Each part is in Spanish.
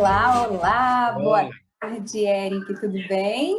Olá, olá, boa Hola. tarde, Eric, tudo bem?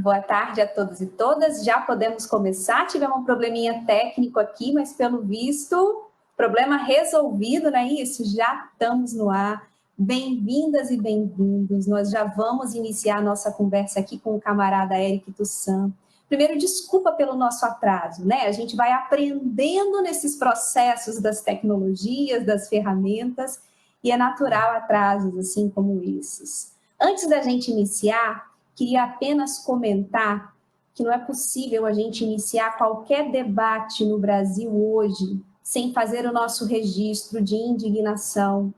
Boa tarde a todos e todas, já podemos começar, tivemos um probleminha técnico aqui, mas pelo visto, problema resolvido, não é isso? Já estamos no ar, bem-vindas e bem-vindos, nós já vamos iniciar a nossa conversa aqui com o camarada Eric Toussaint. Primeiro, desculpa pelo nosso atraso, né? A gente vai aprendendo nesses processos das tecnologias, das ferramentas, e é natural atrasos assim como esses. Antes da gente iniciar, queria apenas comentar que não é possível a gente iniciar qualquer debate no Brasil hoje sem fazer o nosso registro de indignação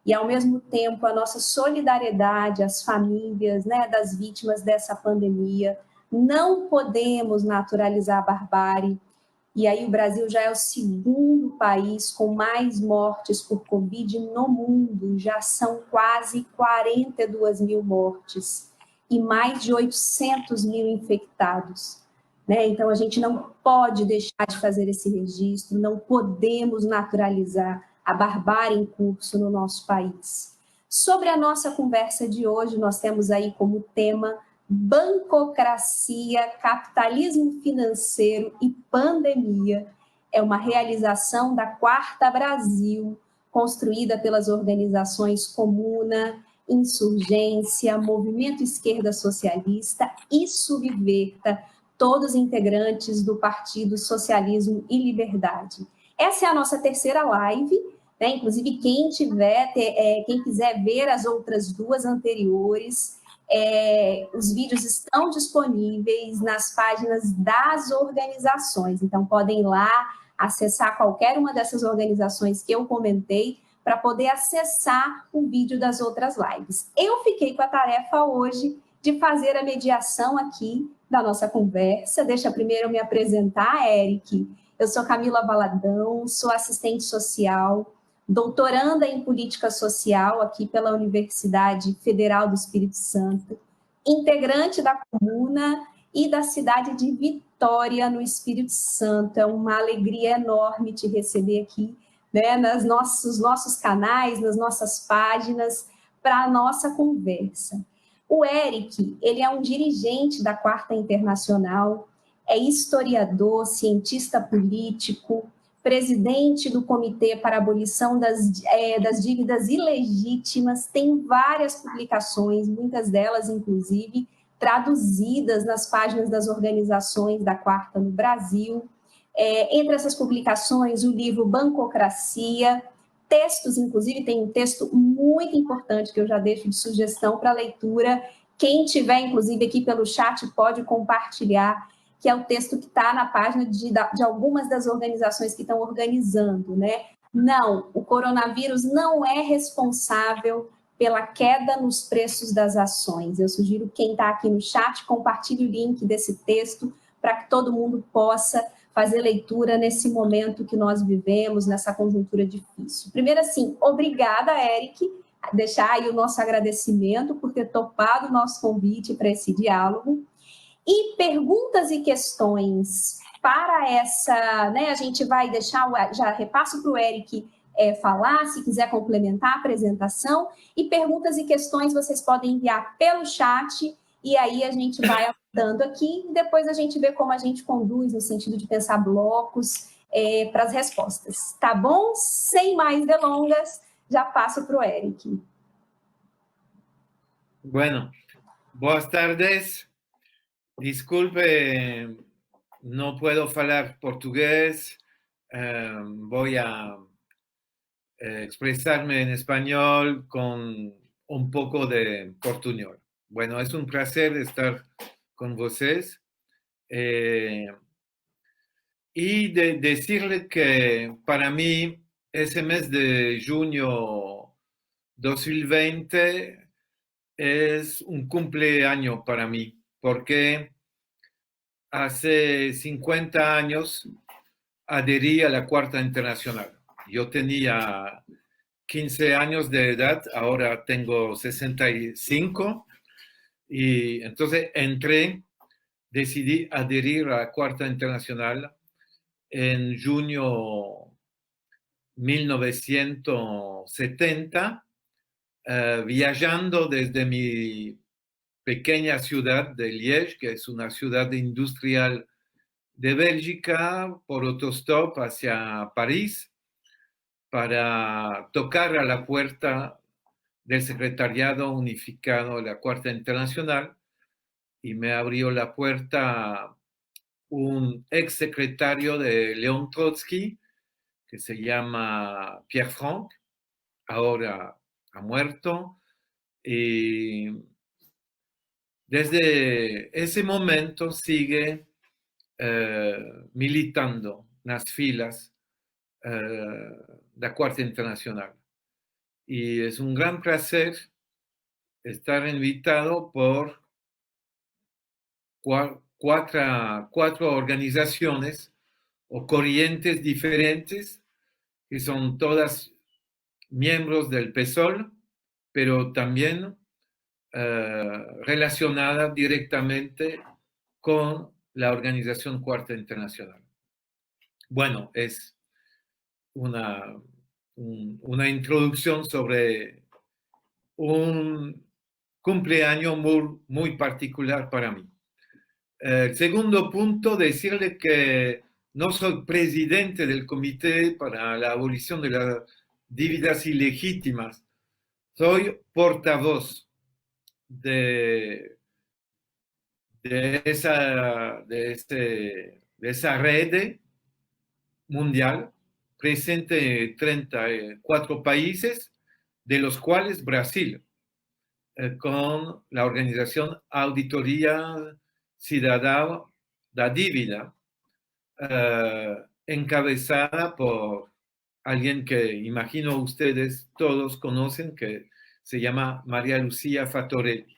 e, ao mesmo tempo, a nossa solidariedade às famílias, né, das vítimas dessa pandemia. Não podemos naturalizar a barbárie. E aí o Brasil já é o segundo país com mais mortes por Covid no mundo, já são quase 42 mil mortes e mais de 800 mil infectados. Né? Então, a gente não pode deixar de fazer esse registro, não podemos naturalizar a barbárie em curso no nosso país. Sobre a nossa conversa de hoje, nós temos aí como tema Bancocracia, Capitalismo Financeiro e Pandemia. É uma realização da Quarta Brasil, construída pelas organizações Comuna, Insurgência, Movimento Esquerda Socialista e Subverta, todos integrantes do Partido Socialismo e Liberdade. Essa é a nossa terceira live, né? Inclusive quem quiser ver as outras duas anteriores, os vídeos estão disponíveis nas páginas das organizações, então podem ir lá acessar qualquer uma dessas organizações que eu comentei para poder acessar o vídeo das outras lives. Eu fiquei com a tarefa hoje de fazer a mediação aqui da nossa conversa. Deixa primeiro eu me apresentar, Eric. Eu sou Camila Valadão, sou assistente social, doutoranda em política social aqui pela Universidade Federal do Espírito Santo, integrante da Comuna e da cidade de Vitória, no Espírito Santo. É uma alegria enorme te receber aqui, né, nos nossos canais, nas nossas páginas, para a nossa conversa. O Eric, ele é um dirigente da Quarta Internacional, é historiador, cientista político, presidente do Comitê para a Abolição das Dívidas Ilegítimas, tem várias publicações, muitas delas, inclusive, traduzidas nas páginas das organizações da Quarta no Brasil. Entre essas publicações, o livro Bancocracia, textos, inclusive, tem um texto muito importante que eu já deixo de sugestão para leitura. Quem tiver, inclusive, aqui pelo chat pode compartilhar, que é o texto que está na página de algumas das organizações que estão organizando, né? Não, o coronavírus não é responsável pela queda nos preços das ações. Eu sugiro quem está aqui no chat compartilhe o link desse texto para que todo mundo possa fazer leitura nesse momento que nós vivemos, nessa conjuntura difícil. Primeiro, assim, obrigada, Eric, deixar aí o nosso agradecimento por ter topado o nosso convite para esse diálogo. E perguntas e questões para essa, né, a gente vai deixar, já repasso para o Eric falar, se quiser complementar a apresentação, e perguntas e questões vocês podem enviar pelo chat, e aí a gente vai dando aqui, e depois a gente vê como a gente conduz, no sentido de pensar blocos para as respostas. Tá bom? Sem mais delongas, já passo para o Eric. Bueno, buenas tardes. Disculpe, no puedo hablar portugués. Voy a expresarme en español con un poco de portuñol. Bueno, es un placer estar con ustedes. Y decirle que para mí ese mes de junio 2020 es un cumpleaños para mí, porque hace 50 años adherí a la Cuarta Internacional. Yo tenía 15 años de edad, ahora tengo 65, y entonces decidí adherir a la Cuarta Internacional en junio 1970 viajando desde mi pequeña ciudad de Liège, que es una ciudad industrial de Bélgica, por autostop hacia París, para tocar a la puerta del Secretariado Unificado de la Cuarta Internacional, y me abrió la puerta un ex secretario de León Trotsky, que se llama Pierre Franck, ahora ha muerto, y desde ese momento sigue militando nas filas da Cuarta Internacional. Y es un gran placer estar invitado por cuatro organizaciones o corrientes diferentes, que son todas miembros del PSOL, pero también relacionadas directamente con la Organización Cuarta Internacional. Bueno, es una introducción sobre un cumpleaños muy particular para mí. El segundo punto, decirle que no soy presidente del Comité para la Abolición de las Dívidas Ilegítimas. Soy portavoz de esa red mundial presente en 34 países, de los cuales Brasil, con la organización Auditoría Ciudadana da Dívida, encabezada por alguien que imagino ustedes todos conocen, que se llama María Lucía Fatorelli.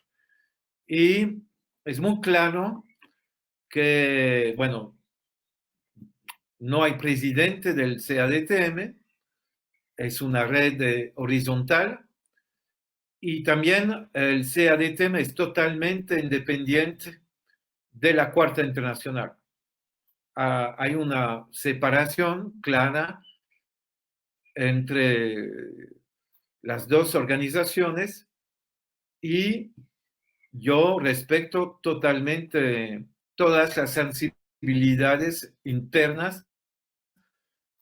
Y es muy claro que, bueno, no hay presidente del CADTM, es una red horizontal, y también el CADTM es totalmente independiente de la Cuarta Internacional. Hay una separación clara entre las dos organizaciones, y yo respeto totalmente todas las sensibilidades internas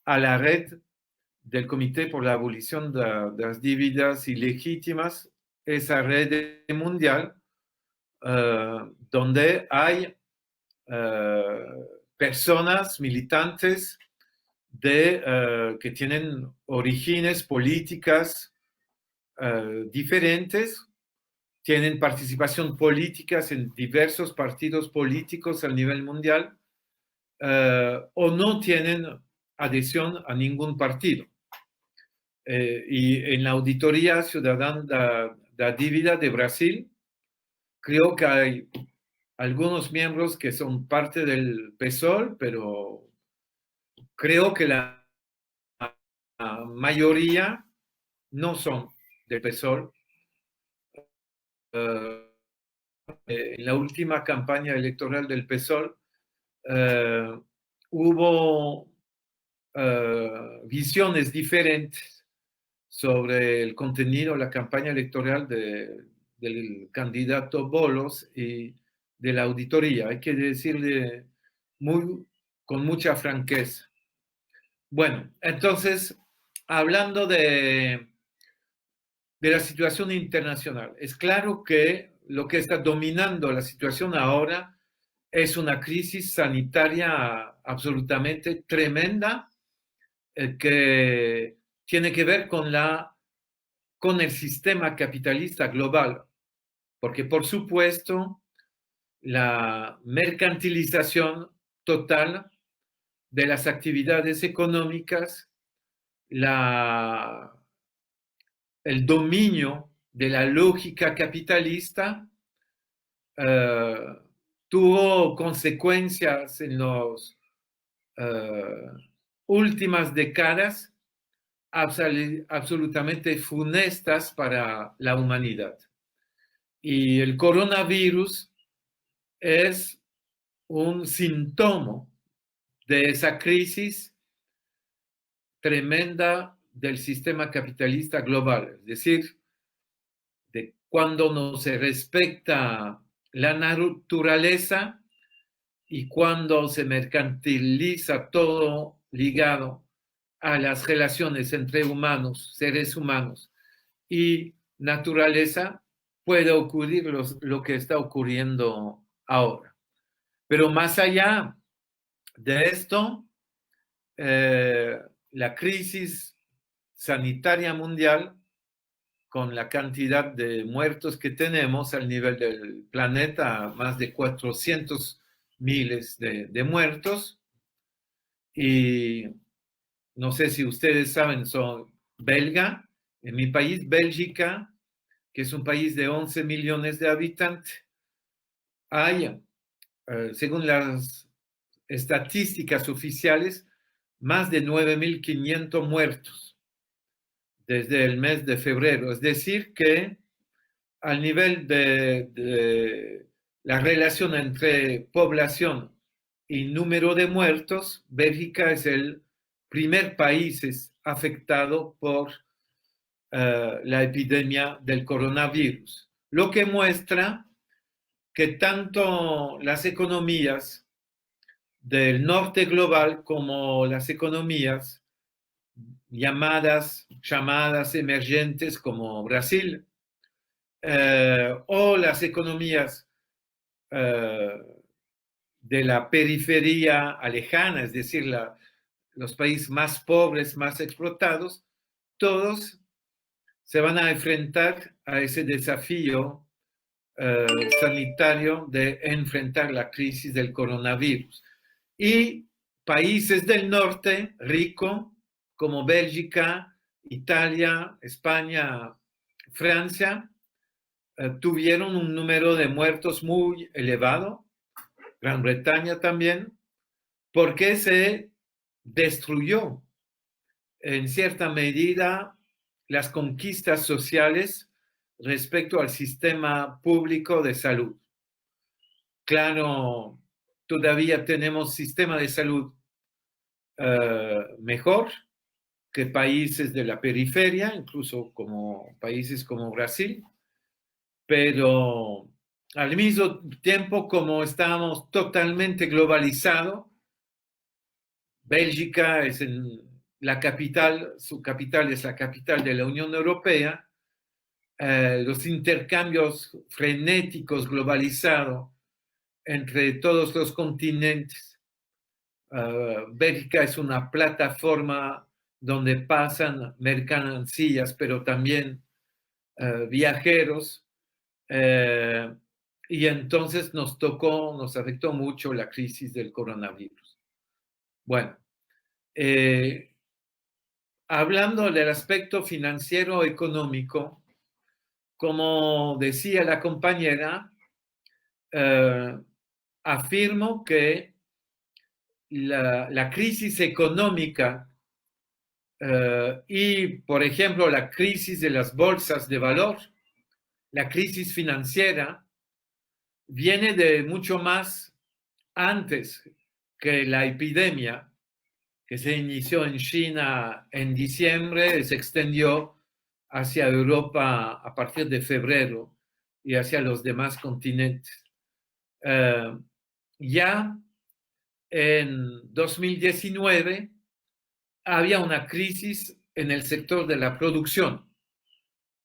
a la red del Comité por la Abolición de las Dívidas Ilegítimas, esa red mundial donde hay personas militantes que tienen orígenes políticas diferentes, tienen participación política en diversos partidos políticos a nivel mundial, o no tienen adhesión a ningún partido. Y en la Auditoría Ciudadana da Dívida de Brasil, creo que hay algunos miembros que son parte del PSOL, pero creo que la mayoría no son del PSOL. En la última campaña electoral del PSOL hubo visiones diferentes sobre el contenido de la campaña electoral del candidato Bolos y de la auditoría. Hay que decirle con mucha franqueza. Bueno, entonces, hablando de la situación internacional, es claro que lo que está dominando la situación ahora es una crisis sanitaria absolutamente tremenda, que tiene que ver con el sistema capitalista global, porque por supuesto la mercantilización total de las actividades económicas, el dominio de la lógica capitalista tuvo consecuencias en las últimas décadas absolutamente funestas para la humanidad. Y el coronavirus es un síntoma de esa crisis tremenda del sistema capitalista global. Es decir, cuando no se respeta la naturaleza y cuando se mercantiliza todo ligado a las relaciones entre humanos, seres humanos y naturaleza, puede ocurrir lo que está ocurriendo ahora. Pero más allá de esto, la crisis sanitaria mundial, con la cantidad de muertos que tenemos al nivel del planeta, más de 400 miles de muertos, y no sé si ustedes saben, soy belga, en mi país, Bélgica, que es un país de 11 millones de habitantes, hay, según las estadísticas oficiales, más de 9.500 muertos desde el mes de febrero. Es decir, que al nivel de la relación entre población y número de muertos, Bélgica es el primer país afectado por la epidemia del coronavirus, lo que muestra que tanto las economías del norte global como las economías llamadas emergentes como Brasil, o las economías de la periferia alejana, es decir, los países más pobres, más explotados, todos se van a enfrentar a ese desafío sanitario de enfrentar la crisis del coronavirus. Y países del norte, rico, como Bélgica, Italia, España, Francia, tuvieron un número de muertos muy elevado, Gran Bretaña también, porque se destruyó en cierta medida las conquistas sociales respecto al sistema público de salud. Claro, todavía tenemos sistema de salud mejor que países de la periferia, incluso como países como Brasil, pero al mismo tiempo, como estamos totalmente globalizados, Bélgica es la capital, su capital es la capital de la Unión Europea, los intercambios frenéticos globalizados entre todos los continentes. Bélgica es una plataforma donde pasan mercancías, pero también viajeros. Y entonces nos afectó mucho la crisis del coronavirus. Bueno, hablando del aspecto financiero económico, como decía la compañera, afirmo que la crisis económica y, por ejemplo, la crisis de las bolsas de valor, la crisis financiera, viene de mucho más antes que la epidemia, que se inició en China en diciembre, se extendió hacia Europa a partir de febrero y hacia los demás continentes. Ya en 2019 había una crisis en el sector de la producción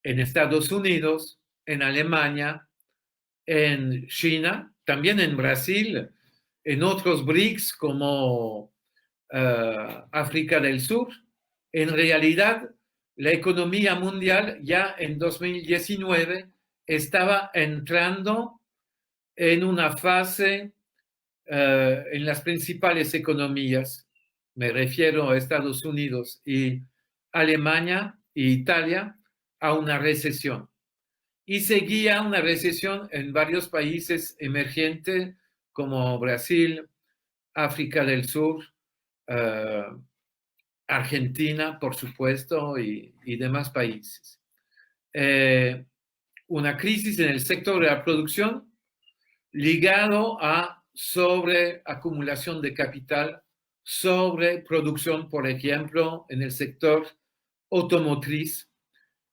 en Estados Unidos, en Alemania, en China, también en Brasil, en otros BRICS como África del Sur. En realidad, la economía mundial ya en 2019 estaba entrando en una fase en las principales economías, me refiero a Estados Unidos y Alemania e Italia, a una recesión. Y seguía una recesión en varios países emergentes como Brasil, África del Sur, Argentina, por supuesto, y demás países. Una crisis en el sector de la producción ligado a sobreacumulación de capital, sobreproducción, por ejemplo, en el sector automotriz,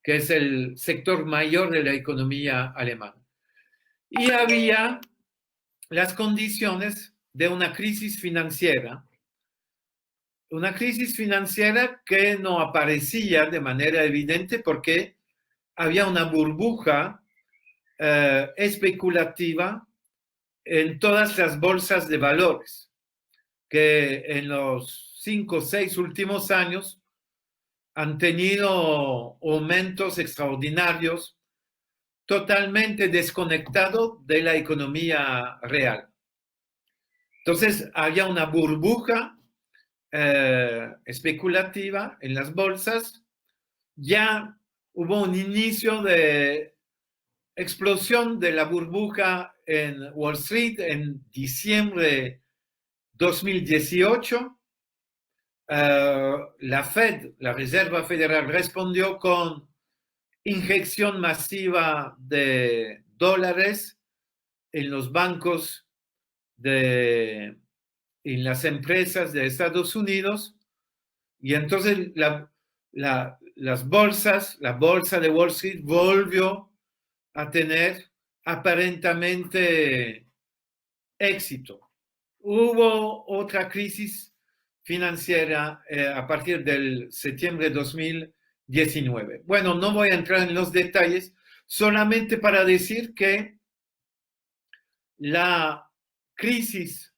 que es el sector mayor de la economía alemana. Y había las condiciones de una crisis financiera que no aparecía de manera evidente porque había una burbuja especulativa en todas las bolsas de valores, que en los 5 o 6 últimos años han tenido aumentos extraordinarios totalmente desconectados de la economía real. Entonces, había una burbuja especulativa en las bolsas. Ya hubo un inicio de explosión de la burbuja en Wall Street en diciembre 2018. La Fed, la Reserva Federal, respondió con inyección masiva de dólares en los bancos en las empresas de Estados Unidos, y entonces las bolsas, la bolsa de Wall Street volvió a tener aparentemente éxito. Hubo otra crisis financiera a partir del septiembre de 2019. Bueno, no voy a entrar en los detalles, solamente para decir que la crisis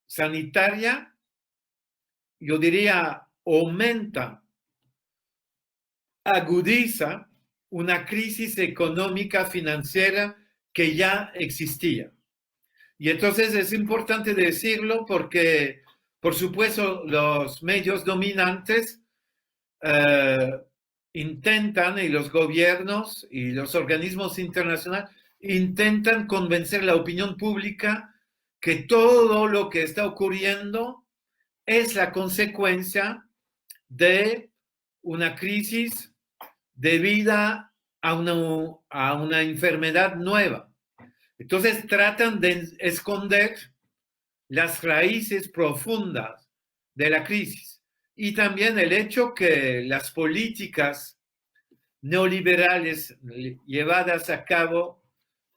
sanitaria, yo diría, agudiza una crisis económica financiera que ya existía. Y entonces es importante decirlo porque, por supuesto, los medios dominantes intentan, y los gobiernos y los organismos internacionales intentan convencer a la opinión pública que todo lo que está ocurriendo es la consecuencia de una crisis debida a una enfermedad nueva. Entonces tratan de esconder las raíces profundas de la crisis y también el hecho que las políticas neoliberales llevadas a cabo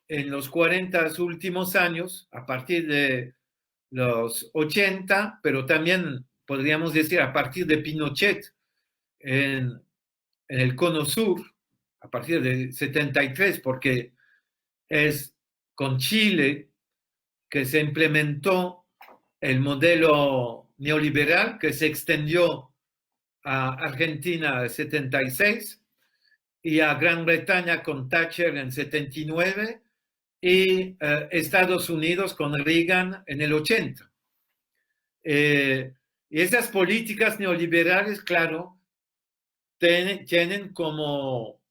en los 40 últimos años, a partir de los 80, pero también podríamos decir a partir de Pinochet en el Cono Sur, a partir de 73, porque es con Chile que se implementó el modelo neoliberal que se extendió a Argentina en 76 y a Gran Bretaña con Thatcher en 79 y Estados Unidos con Reagan en el 80. Y esas políticas neoliberales, claro, tienen como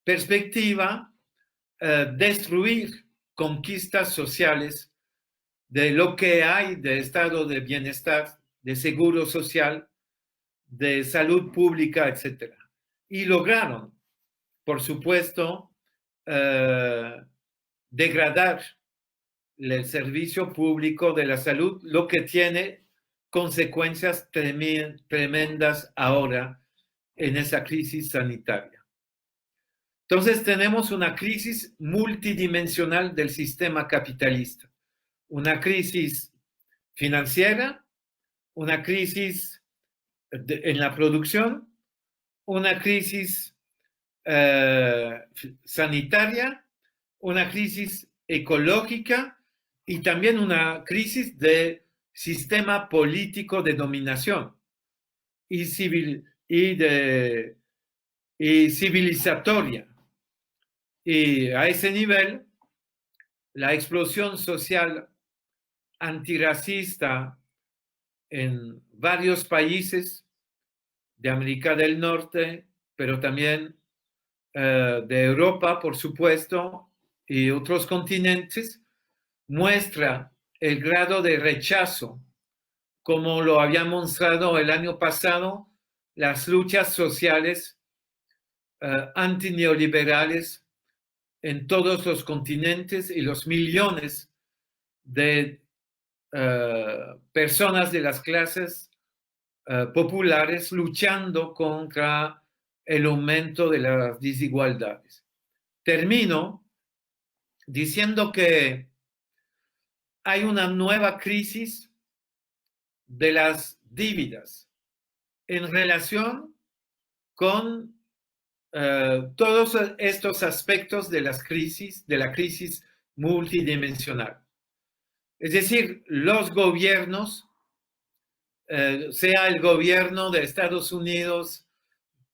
perspectiva destruir conquistas sociales de lo que hay de estado de bienestar, de seguro social, de salud pública, etc. Y lograron, por supuesto, degradar el servicio público de la salud, lo que tiene consecuencias tremendas ahora en esa crisis sanitaria. Entonces tenemos una crisis multidimensional del sistema capitalista, una crisis financiera, una crisis en la producción, una crisis sanitaria, una crisis ecológica y también una crisis de sistema político de dominación y civilizatoria. Y a ese nivel, la explosión social antirracista en varios países de América del Norte, pero también de Europa, por supuesto, y otros continentes, muestra el grado de rechazo, como lo había mostrado el año pasado, las luchas sociales antineoliberales en todos los continentes y los millones de personas de las clases populares luchando contra el aumento de las desigualdades. Termino diciendo que hay una nueva crisis de las dívidas en relación con todos estos aspectos de la crisis multidimensional. Es decir, los gobiernos, sea el gobierno de Estados Unidos,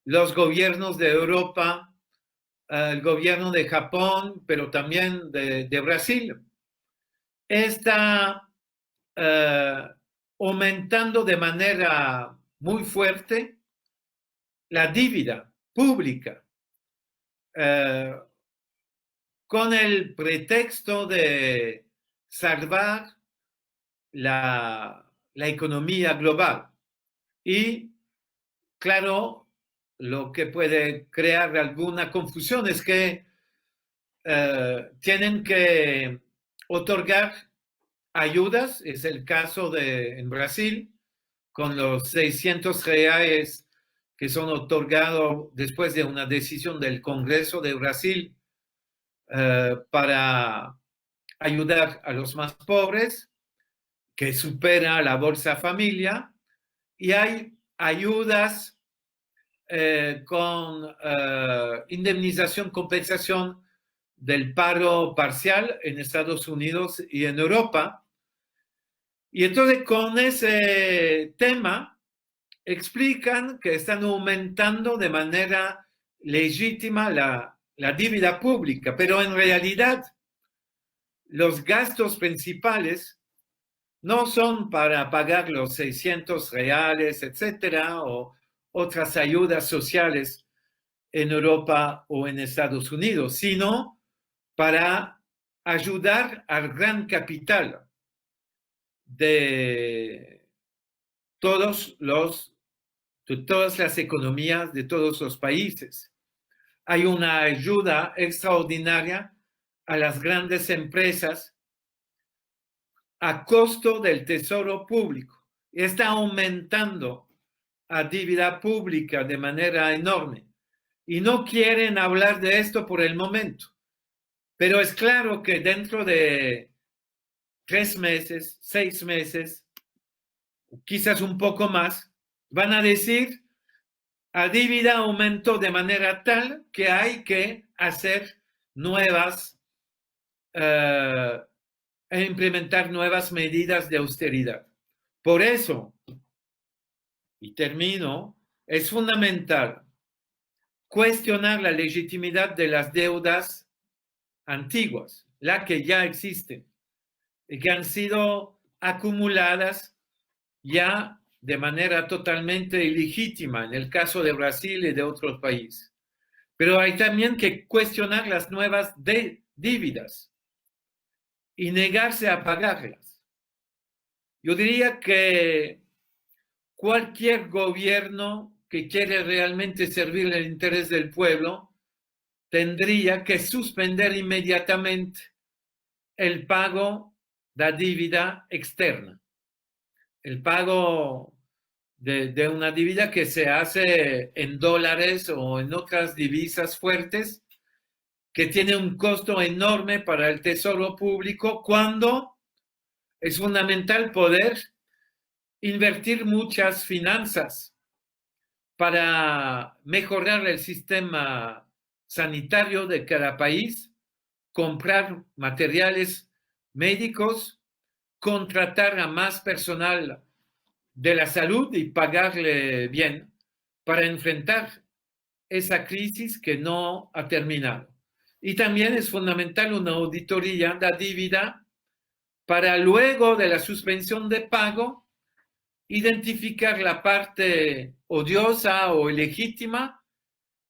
los gobiernos de Europa, el gobierno de Japón, pero también de Brasil, está aumentando de manera muy fuerte la deuda pública, con el pretexto de salvar la economía global. Y, claro, lo que puede crear alguna confusión es que tienen que otorgar ayudas, es el caso en Brasil, con los 600 reales que son otorgados después de una decisión del Congreso de Brasil para ayudar a los más pobres, que supera la Bolsa Familia, y hay ayudas con indemnización, compensación del paro parcial en Estados Unidos y en Europa. Y entonces con ese tema explican que están aumentando de manera legítima la deuda pública, pero en realidad los gastos principales no son para pagar los 600 reales, etcétera, o otras ayudas sociales en Europa o en Estados Unidos, sino para ayudar al gran capital de todas las economías de todos los países. Hay una ayuda extraordinaria a las grandes empresas a costo del tesoro público. Está aumentando la deuda pública de manera enorme. Y no quieren hablar de esto por el momento. Pero es claro que dentro de 3 meses, 6 meses, quizás un poco más, van a decir, la deuda aumentó de manera tal que hay que hacer nuevas, implementar nuevas medidas de austeridad. Por eso, y termino, es fundamental cuestionar la legitimidad de las deudas antiguas, las que ya existen y que han sido acumuladas ya de manera totalmente ilegítima en el caso de Brasil y de otros países. Pero hay también que cuestionar las nuevas dívidas y negarse a pagarlas. Yo diría que cualquier gobierno que quiere realmente servir el interés del pueblo tendría que suspender inmediatamente el pago de la deuda externa, el pago de una deuda que se hace en dólares o en otras divisas fuertes, que tiene un costo enorme para el tesoro público, cuando es fundamental poder invertir muchas finanzas para mejorar el sistema sanitario de cada país, comprar materiales médicos, contratar a más personal de la salud y pagarle bien para enfrentar esa crisis que no ha terminado. Y también es fundamental una auditoría de la deuda para luego de la suspensión de pago identificar la parte odiosa o ilegítima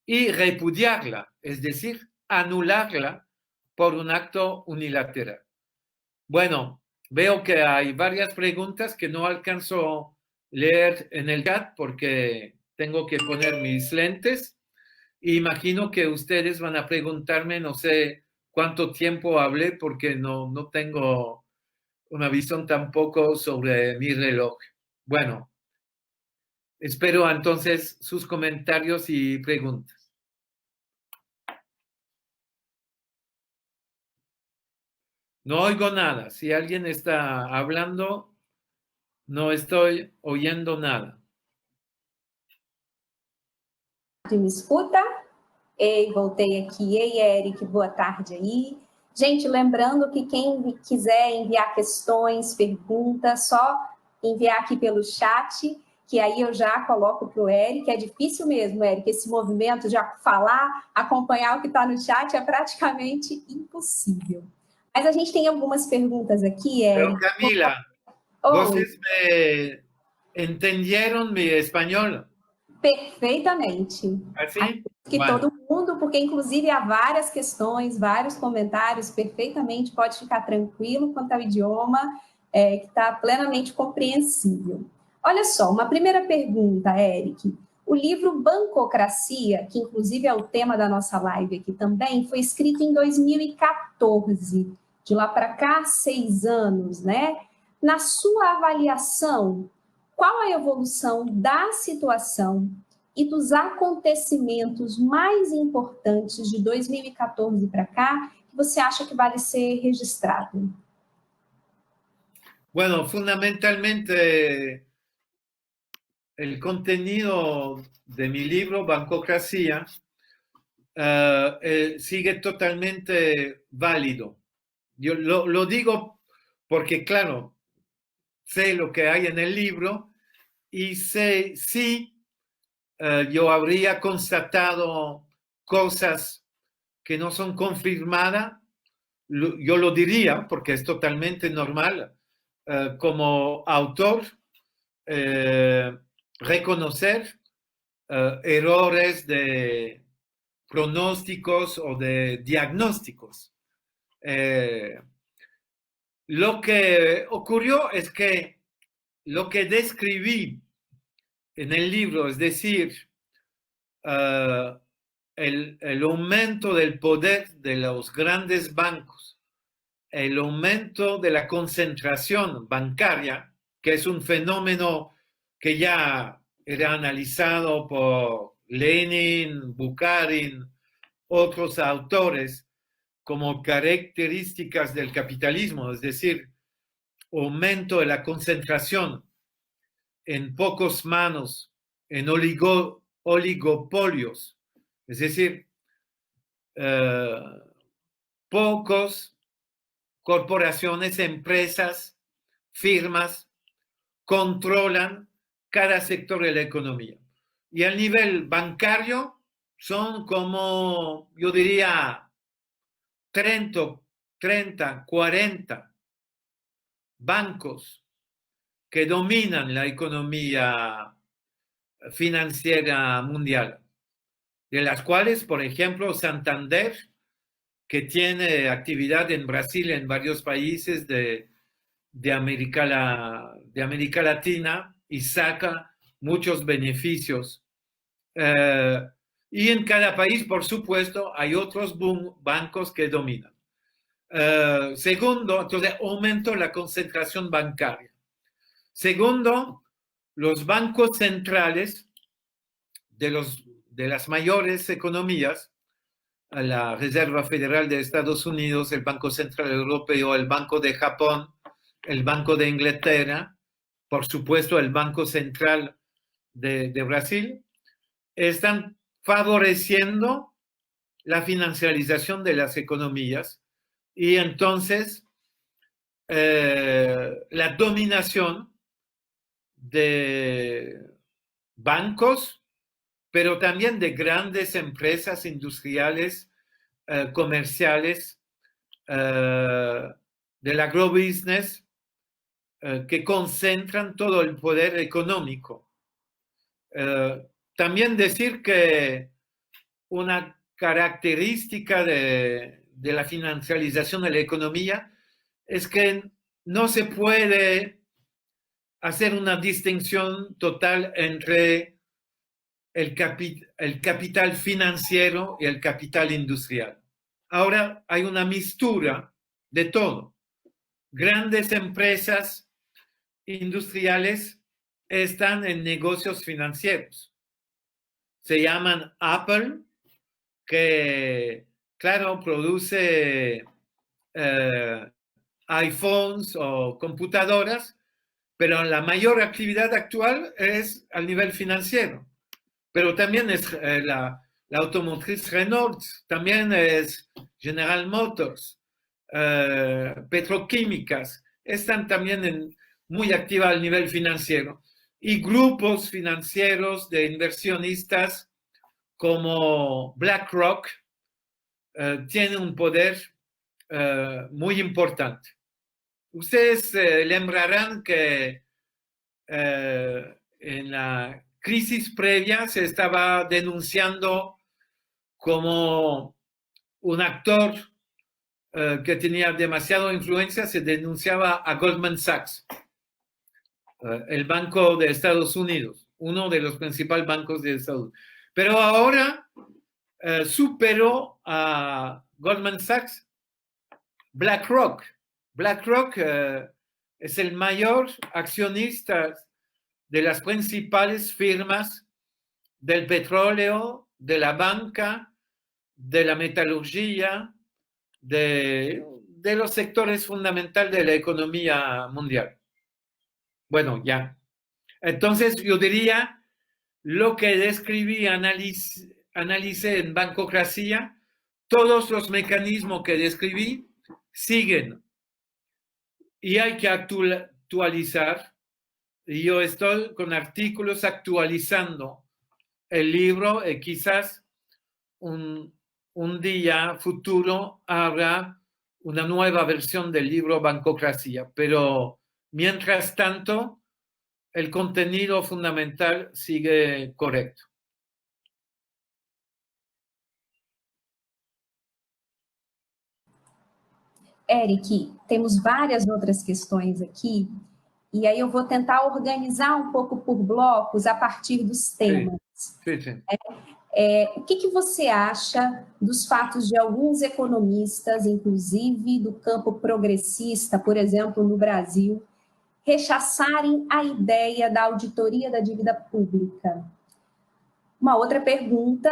y repudiarla, es decir, anularla por un acto unilateral. Bueno, veo que hay varias preguntas que no alcanzo a leer en el chat porque tengo que poner mis lentes. Imagino que ustedes van a preguntarme, no sé cuánto tiempo hablé porque no tengo una visión tampoco sobre mi reloj. Bueno, Espero entonces sus comentarios y preguntas. No oigo nada. Si alguien está hablando, no estoy oyendo nada. Me escuta? Ei, voltei aqui. Ei, Eric, boa tarde aí. Gente, lembrando que quem quiser enviar questões, perguntas, só enviar aqui pelo chat, que aí eu já coloco para o Eric. É difícil mesmo, Eric, esse movimento de falar, acompanhar o que está no chat é praticamente impossível. Mas a gente tem algumas perguntas aqui, Eric. Pero Camila, ¿vocês me entendieron mi español? Perfeitamente. ¿Así? Que Bueno. todo mundo, porque inclusive há várias questões, vários comentários, perfeitamente, pode ficar tranquilo quanto ao idioma, que está plenamente compreensível. Olha só, uma primeira pergunta, Eric. O livro Bancocracia, que inclusive é o tema da nossa live aqui também, foi escrito em 2014. De lá para cá, 6 anos, né? Na sua avaliação, qual a evolução da situação e dos acontecimentos mais importantes de 2014 para cá que você acha que vale ser registrado? Bueno, fundamentalmente el contenido de mi libro Bancocracia sigue totalmente válido. Yo lo digo porque, claro, sé lo que hay en el libro y sé si yo habría constatado cosas que no son confirmadas, yo lo diría porque es totalmente normal como autor reconocer errores de pronósticos o de diagnósticos. Lo que ocurrió es que lo que describí en el libro, es decir, el aumento del poder de los grandes bancos, el aumento de la concentración bancaria, que es un fenómeno que ya era analizado por Lenin, Bukharin, otros autores, como características del capitalismo, es decir, aumento de la concentración en pocas manos, en oligopolios, es decir, pocos corporaciones, empresas, firmas controlan cada sector de la economía. Y a nivel bancario son como, yo diría, 30, 40 bancos que dominan la economía financiera mundial, de las cuales, por ejemplo, Santander, que tiene actividad en Brasil, en varios países de América Latina y saca muchos beneficios. Y en cada país, por supuesto, hay otros bancos que dominan. Segundo, entonces aumento la concentración bancaria. Segundo, los bancos centrales de las mayores economías, la Reserva Federal de Estados Unidos, el Banco Central Europeo, el Banco de Japón, el Banco de Inglaterra, por supuesto el Banco Central de Brasil, están favoreciendo la financiarización de las economías y entonces la dominación de bancos, pero también de grandes empresas industriales, comerciales, del agrobusiness, que concentran todo el poder económico. También decir que una característica de la financiarización de la economía es que no se puede hacer una distinción total entre el capital financiero y el capital industrial. Ahora hay una mixtura de todo. Grandes empresas industriales están en negocios financieros. Se llaman Apple, que, claro, produce iPhones o computadoras, pero la mayor actividad actual es al nivel financiero. Pero también es la automotriz Renault, también es General Motors, petroquímicas, están también muy activas al nivel financiero. Y grupos financieros de inversionistas como BlackRock tienen un poder muy importante. Ustedes lembrarán que en la crisis previa se estaba denunciando como un actor que tenía demasiada influencia, se denunciaba a Goldman Sachs, el Banco de Estados Unidos, uno de los principales bancos de Estados Unidos. Pero ahora superó a Goldman Sachs BlackRock. BlackRock es el mayor accionista de las principales firmas del petróleo, de la banca, de la metalurgia, de los sectores fundamentales de la economía mundial. Bueno, ya. Entonces, yo diría, lo que describí, analicé en Bancocracia, todos los mecanismos que describí siguen y hay que actualizar. Y yo estoy con artículos actualizando el libro y quizás un día futuro habrá una nueva versión del libro Bancocracia, pero mientras tanto el contenido fundamental sigue correcto. Eric, temos várias outras questões aqui, e aí eu vou tentar organizar um pouco por blocos a partir dos temas. Sim, sim. O que você acha dos fatos de alguns economistas, inclusive do campo progressista, por exemplo, no Brasil, rechaçarem a ideia da auditoria da dívida pública? Uma outra pergunta,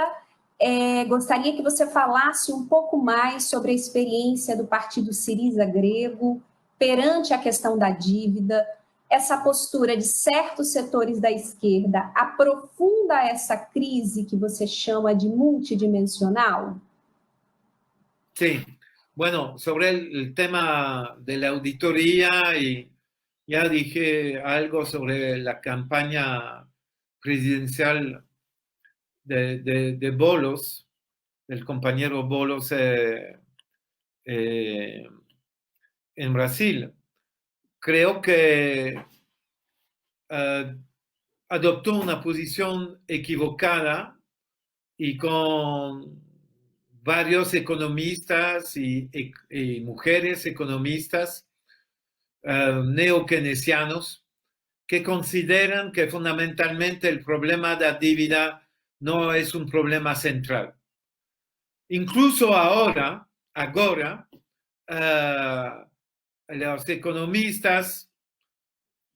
gostaria que você falasse um pouco mais sobre a experiência do Partido Syriza grego perante a questão da dívida. Essa postura de certos setores da esquerda aprofunda essa crise que você chama de multidimensional? Sí, bueno, sobre el tema de la auditoría, y ya dije algo sobre la campaña presidencial de Bolos, del compañero Bolos en Brasil. Creo que adoptó una posición equivocada y con varios economistas y mujeres economistas neokeynesianos que consideran que fundamentalmente el problema de la deuda no es un problema central. Incluso ahora los economistas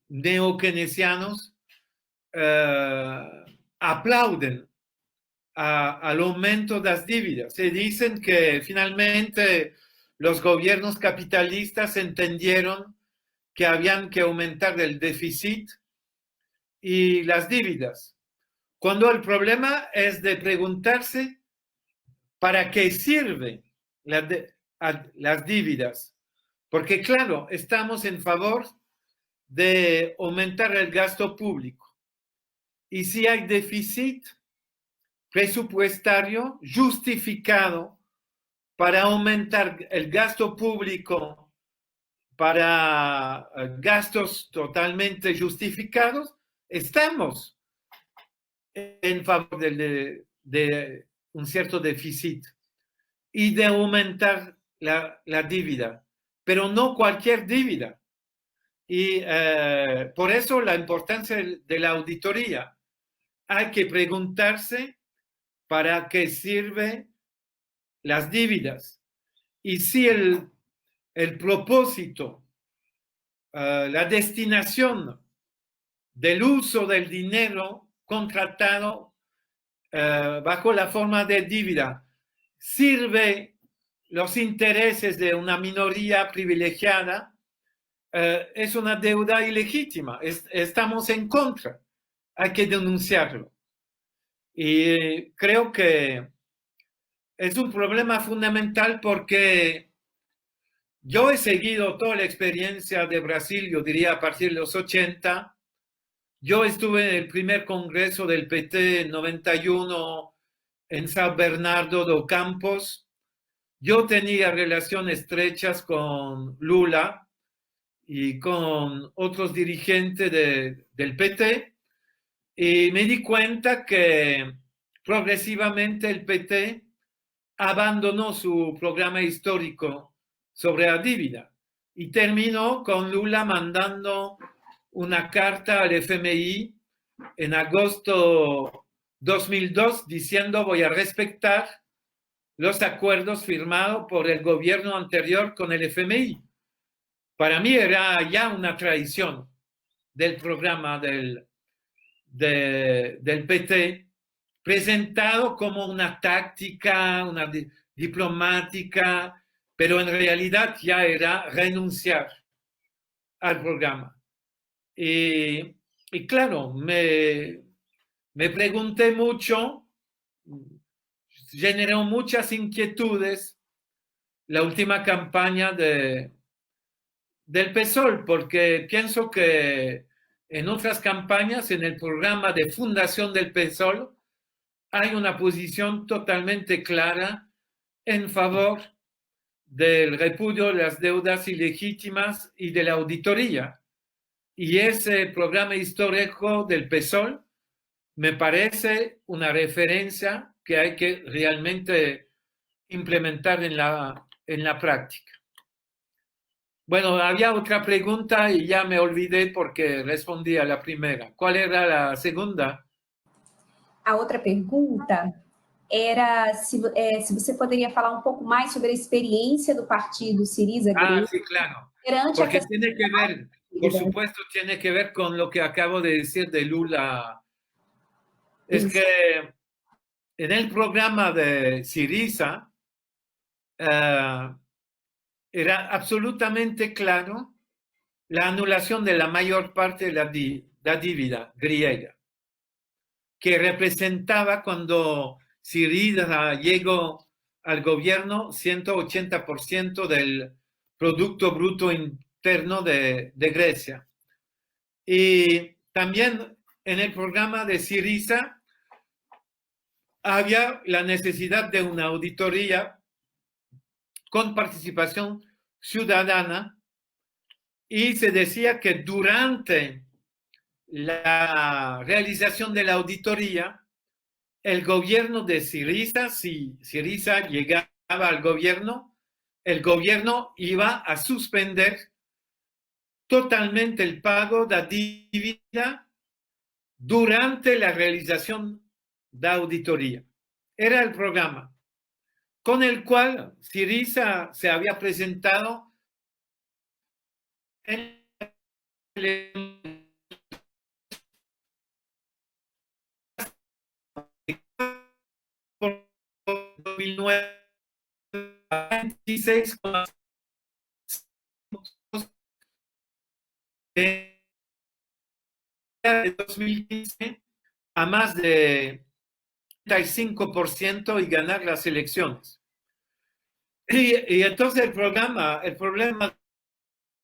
neokeynesianos aplauden al aumento de las deudas. Se dicen que finalmente los gobiernos capitalistas entendieron que habían que aumentar el déficit y las deudas, cuando el problema es de preguntarse para qué sirven las deudas. Porque claro, estamos en favor de aumentar el gasto público. Y si hay déficit presupuestario justificado para aumentar el gasto público para gastos totalmente justificados, estamos en favor de un cierto déficit y de aumentar la deuda, pero no cualquier deuda. Y por eso la importancia de la auditoría. Hay que preguntarse para qué sirven las deudas. Y si el propósito, la destinación del uso del dinero contratado bajo la forma de dívida. Sirve los intereses de una minoría privilegiada, es una deuda ilegítima. Estamos en contra. Hay que denunciarlo. Y creo que es un problema fundamental porque yo he seguido toda la experiencia de Brasil, yo diría a partir de los 80. Yo estuve en el primer congreso del PT en 91 en San Bernardo do Campos. Yo tenía relaciones estrechas con Lula y con otros dirigentes del PT y me di cuenta que progresivamente el PT abandonó su programa histórico sobre la dívida y terminó con Lula mandando una carta al FMI en agosto 2002 diciendo voy a respetar los acuerdos firmados por el gobierno anterior con el FMI. Para mí era ya una traición del programa del PT, presentado como una táctica, una diplomática, pero en realidad ya era renunciar al programa. Y claro, me pregunté mucho, generó muchas inquietudes la última campaña del PSOL, porque pienso que en otras campañas, en el programa de fundación del PSOL, hay una posición totalmente clara en favor del repudio de las deudas ilegítimas y de la auditoría. Y ese programa histórico del PSOL me parece una referencia que hay que realmente implementar en la práctica. Bueno, había otra pregunta y ya me olvidé porque respondí a la primera. ¿Cuál era la segunda? A outra pergunta era se você poderia falar um pouco mais sobre a experiência do partido Syriza Ah, Grey sí, claro. perante a Porque questão tiene que ver, por dívida. supuesto, tiene que ver con lo que acabo de decir de Lula. Es Isso. que en el programa de Syriza era absolutamente claro la anulación de la mayor parte de la dívida griega, que representaba cuando Syriza llegó al gobierno 180% del Producto Bruto Interno de Grecia. Y también en el programa de Syriza había la necesidad de una auditoría con participación ciudadana y se decía que durante la realización de la auditoría, el gobierno de Syriza, si Syriza llegaba al gobierno, el gobierno iba a suspender totalmente el pago de dívida durante la realización de auditoría. Era el programa con el cual Syriza se había presentado en el 2009, 26 de 2015 a más de 35% y ganar las elecciones. Y entonces el problema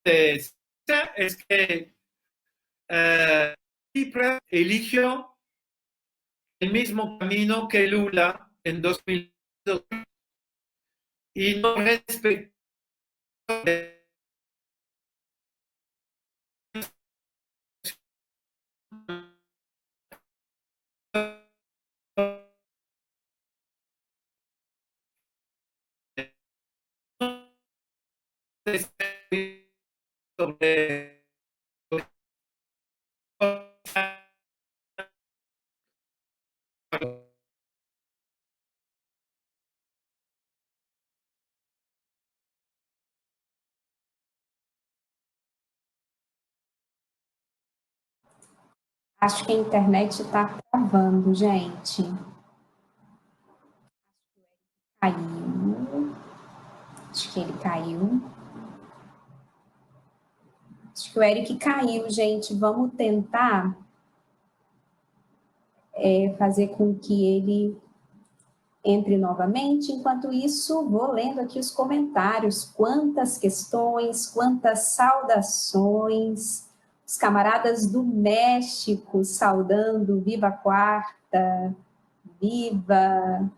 de es que Cipras eligió el mismo camino que Lula en 2002 y no respetó sobre Acho que a internet está travando, gente. Caiu. Acho que ele caiu. Acho que o Eric caiu, gente. Vamos tentar fazer com que ele entre novamente. Enquanto isso, vou lendo aqui os comentários. Quantas questões, quantas saudações. Os camaradas do México saudando, viva a quarta, viva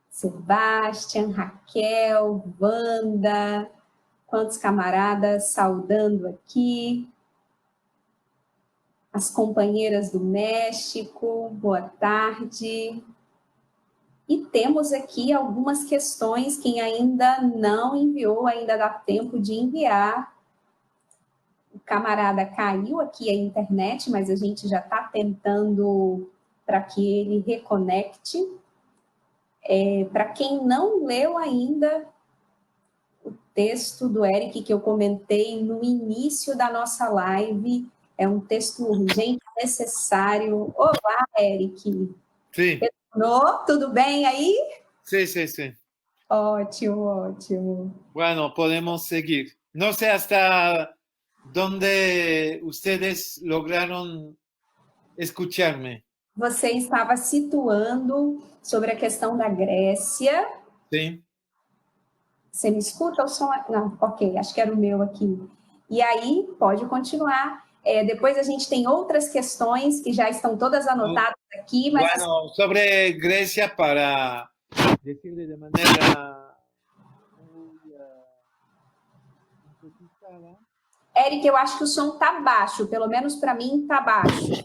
Sebastião, Raquel, Wanda, quantos camaradas saudando aqui. As companheiras do México, boa tarde. E temos aqui algumas questões, quem ainda não enviou, ainda dá tempo de enviar. O camarada caiu aqui a internet, mas a gente já está tentando para que ele reconecte. Para quem não leu ainda o texto do Eric que eu comentei no início da nossa live, é um texto urgente, necessário. Olá, Eric. Sí. Retornou? Tudo bem aí? Sí, sí, sí. Ótimo, ótimo. Bueno, podemos seguir. No sé hasta dónde ustedes lograron escucharme. Você estava situando sobre a questão da Grécia. Sí. Você me escuta? O som... Não, ok, acho que era o meu aqui. E aí, pode continuar. Depois a gente tem outras questões que já estão todas anotadas aqui. Mas... Bueno, sobre Grecia, para decirle de manera muy sintetizada. Eric, eu acho que o som está baixo, pelo menos para mim está baixo.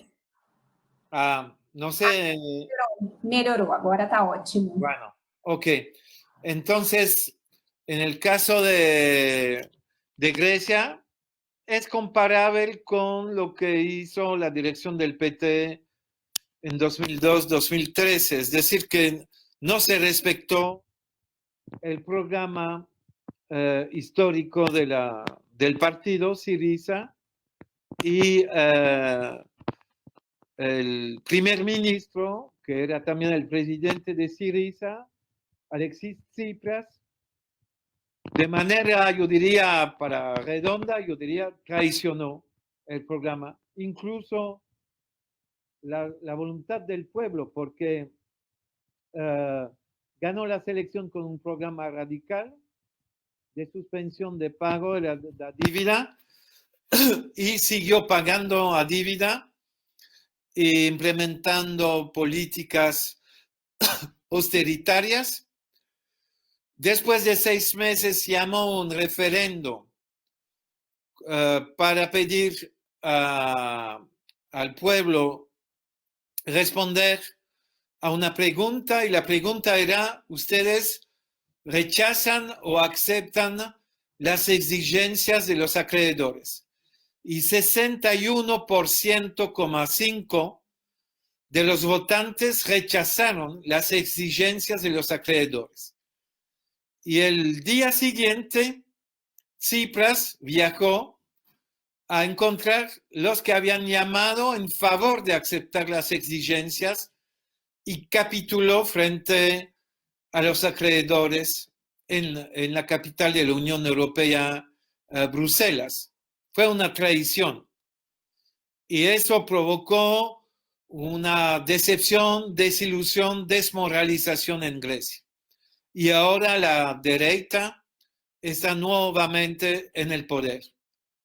No sé. Melhorou, ahora está ótimo. Bueno, ok. Entonces, en el caso de Grecia, es comparable con lo que hizo la dirección del PT en 2002-2013, es decir, que no se respetó el programa histórico del partido Syriza y el primer ministro, que era también el presidente de Syriza, Alexis Tsipras, de manera, yo diría, para redonda, yo diría, traicionó el programa, incluso la voluntad del pueblo, porque ganó la selección con un programa radical de suspensión de pago de la dívida y siguió pagando a dívida e implementando políticas austeritarias. Después de 6 meses llamó un referendo para pedir al pueblo responder a una pregunta, y la pregunta era: ¿ustedes rechazan o aceptan las exigencias de los acreedores? Y 61,5% de los votantes rechazaron las exigencias de los acreedores. Y el día siguiente, Tsipras viajó a encontrar los que habían llamado en favor de aceptar las exigencias y capituló frente a los acreedores en la capital de la Unión Europea, Bruselas. Fue una traición. Y eso provocó una decepción, desilusión, desmoralización en Grecia. Y ahora la derecha está nuevamente en el poder,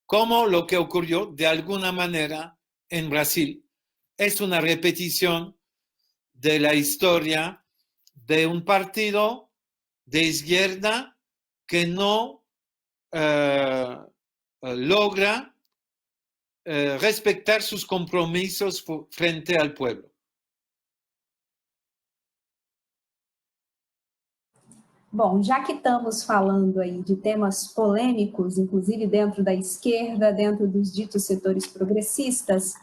como lo que ocurrió de alguna manera en Brasil. Es una repetición de la historia de un partido de izquierda que no logra respetar sus compromisos frente al pueblo. Bom, já que estamos falando aí de temas polêmicos, inclusive dentro da esquerda, dentro dos ditos setores progressistas,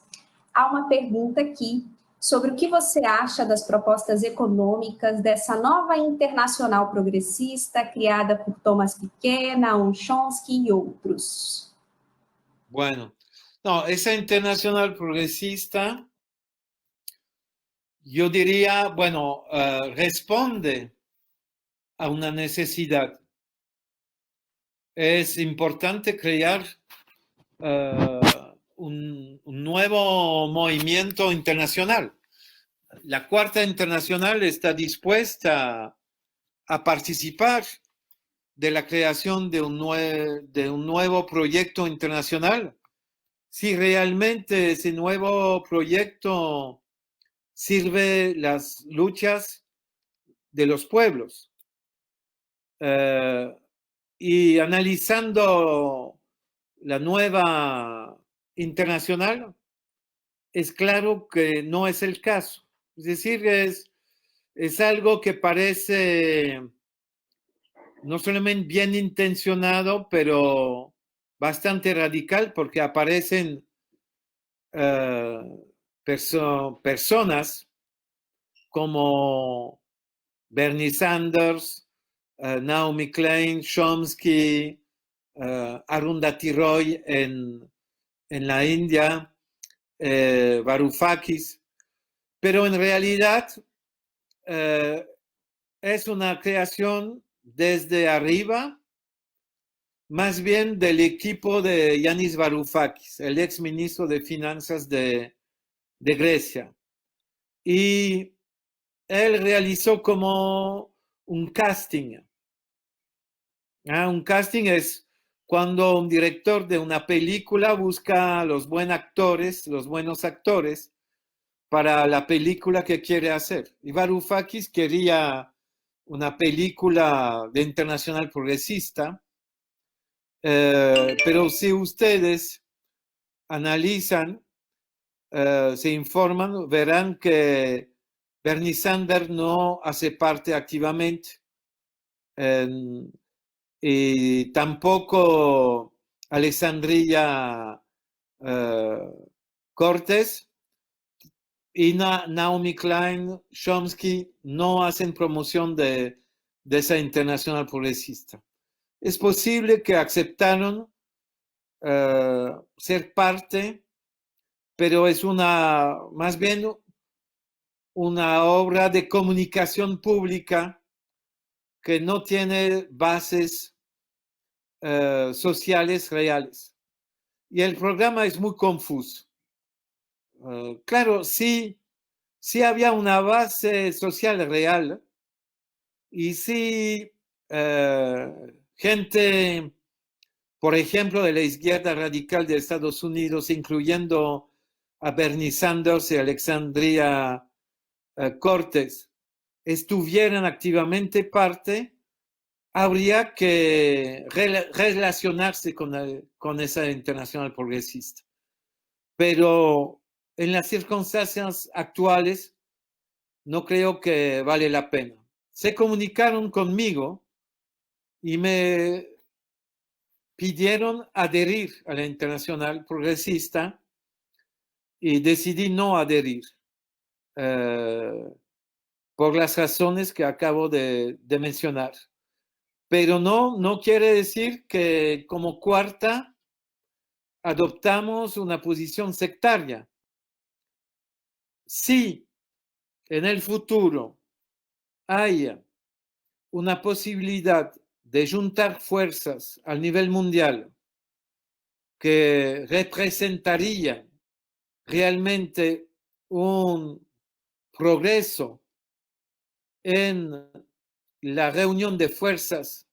há uma pergunta aqui sobre o que você acha das propostas econômicas dessa nova internacional progressista criada por Thomas Piketty, Noam Chomsky e outros. Bueno, No, esa internacional progresista, yo diría, bueno, responde a una necesidad. Es importante crear un nuevo movimiento internacional. La Cuarta Internacional está dispuesta a participar de la creación de un nuevo proyecto internacional, si realmente ese nuevo proyecto sirve las luchas de los pueblos. Y analizando la nueva internacional, es claro que no es el caso. Es decir, es algo que parece no solamente bien intencionado, pero bastante radical, porque aparecen personas como Bernie Sanders, Naomi Klein, Chomsky, Arundhati Roy en la India, Varoufakis, pero en realidad es una creación desde arriba, más bien del equipo de Yanis Varoufakis, el ex ministro de Finanzas de Grecia. Y él realizó como un casting. Un casting es cuando un director de una película busca los buenos actores para la película que quiere hacer. Y Varoufakis quería una película de internacional progresista, pero si ustedes analizan, se informan, verán que Bernie Sanders no hace parte activamente, y tampoco Alexandria Cortés y Naomi Klein, Chomsky no hacen promoción de esa internacional progresista. Es posible que aceptaron ser parte, pero es más bien una obra de comunicación pública que no tiene bases sociales reales. Y el programa es muy confuso. Claro, sí había una base social real y sí gente, por ejemplo, de la izquierda radical de Estados Unidos, incluyendo a Bernie Sanders y Alexandria Cortés, estuvieran activamente parte, habría que relacionarse con esa internacional progresista. Pero en las circunstancias actuales no creo que vale la pena. Se comunicaron conmigo y me pidieron adherir a la internacional progresista y decidí no adherir por las razones que acabo de mencionar. Pero no quiere decir que como Cuarta adoptamos una posición sectaria. Si en el futuro haya una posibilidad de juntar fuerzas al nivel mundial que representaría realmente un progreso en la reunión de fuerzas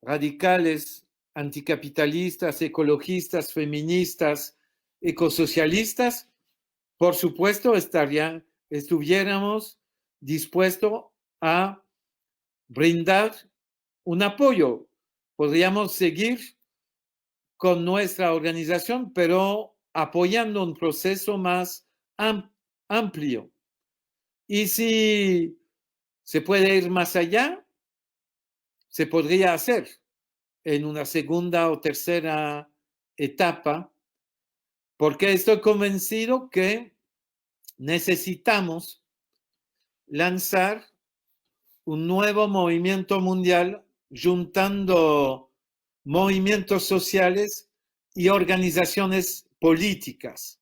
radicales, anticapitalistas, ecologistas, feministas, ecosocialistas, por supuesto estuviéramos dispuestos a brindar un apoyo. Podríamos seguir con nuestra organización, pero apoyando un proceso más amplio. Y si se puede ir más allá, se podría hacer en una segunda o tercera etapa, porque estoy convencido que necesitamos lanzar un nuevo movimiento mundial juntando movimientos sociales y organizaciones políticas,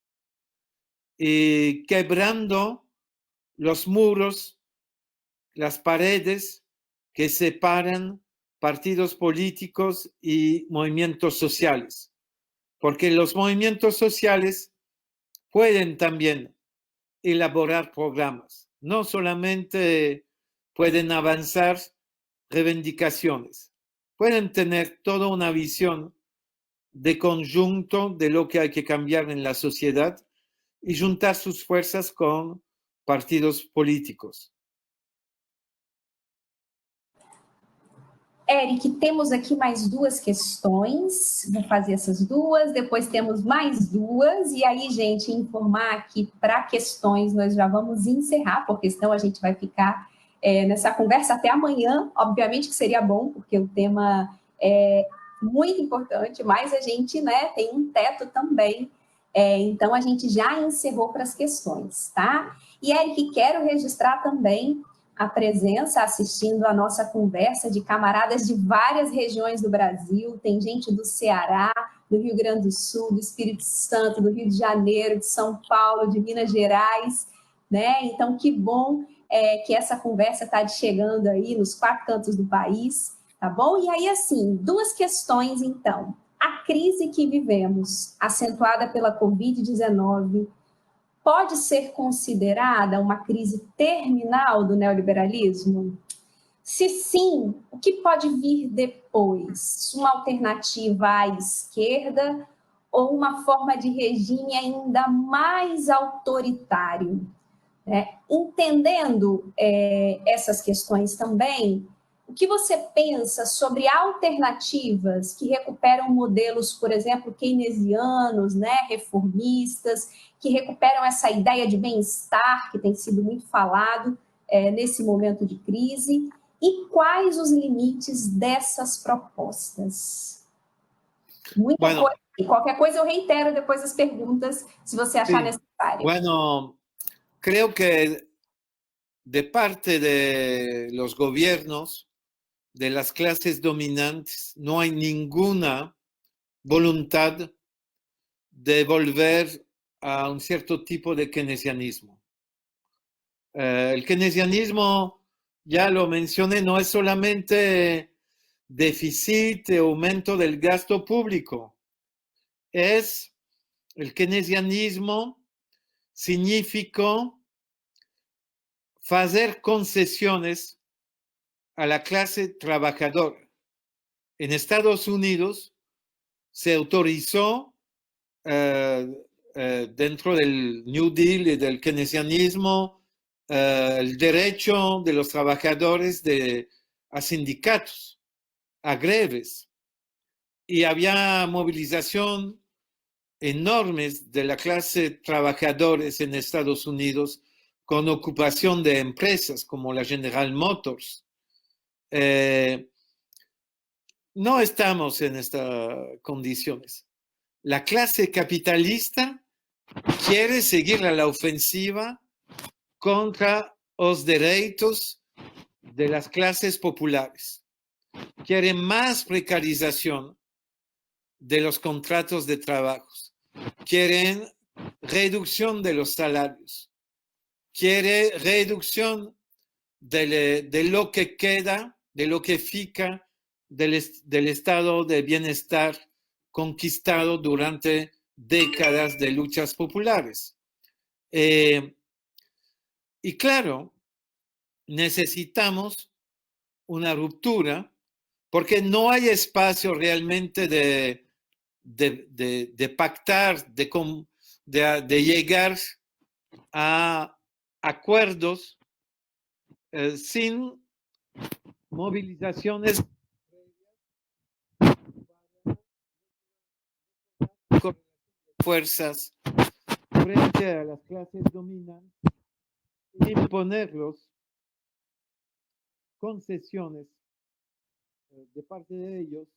quebrando los muros, las paredes que separan partidos políticos y movimientos sociales, porque los movimientos sociales pueden también elaborar programas, no solamente pueden avanzar reivindicaciones, pueden tener toda una visión de conjunto de lo que hay que cambiar en la sociedad y juntar sus fuerzas con partidos políticos. Eric, temos aqui mais duas questões, vou fazer essas duas, depois temos mais duas, e aí, gente, informar que para questões nós já vamos encerrar, porque senão a gente vai ficar nessa conversa até amanhã, obviamente que seria bom, porque o tema é muito importante, mas a gente tem um teto também, então a gente já encerrou para as questões, tá? E, Eric, quero registrar também a presença, assistindo a nossa conversa de camaradas de várias regiões do Brasil, tem gente do Ceará, do Rio Grande do Sul, do Espírito Santo, do Rio de Janeiro, de São Paulo, de Minas Gerais, né? Então, que bom que essa conversa está chegando aí nos 4 cantos do país, tá bom? E aí, assim, duas questões, então. A crise que vivemos, acentuada pela Covid-19, pode ser considerada uma crise terminal do neoliberalismo? Se sim, o que pode vir depois? Uma alternativa à esquerda ou uma forma de regime ainda mais autoritário? Entendendo essas questões também, o que você pensa sobre alternativas que recuperam modelos, por exemplo, keynesianos, reformistas, que recuperam essa ideia de bem-estar que tem sido muito falado nesse momento de crise? E quais os limites dessas propostas? Muita coisa. E qualquer coisa eu reitero depois das perguntas, se você achar necessário. Bueno, creo que de parte de los gobiernos, de las clases dominantes, no hay ninguna voluntad de volver a un cierto tipo de keynesianismo. El keynesianismo, ya lo mencioné, no es solamente déficit y aumento del gasto público. El keynesianismo significó hacer concesiones a la clase trabajadora. En Estados Unidos se autorizó dentro del New Deal y del keynesianismo el derecho de los trabajadores a sindicatos, a greves. Y había movilización enormes de la clase trabajadores en Estados Unidos con ocupación de empresas como la General Motors. No estamos en estas condiciones. La clase capitalista quiere seguir a la ofensiva contra los derechos de las clases populares. Quiere más precarización de los contratos de trabajo. Quieren reducción de los salarios. Quiere reducción de lo que queda, de lo que fica del estado de bienestar conquistado durante décadas de luchas populares. Y claro, necesitamos una ruptura porque no hay espacio realmente de pactar, de llegar a acuerdos sin movilizaciones fuerzas frente a las clases dominantes, imponerlos concesiones de parte de ellos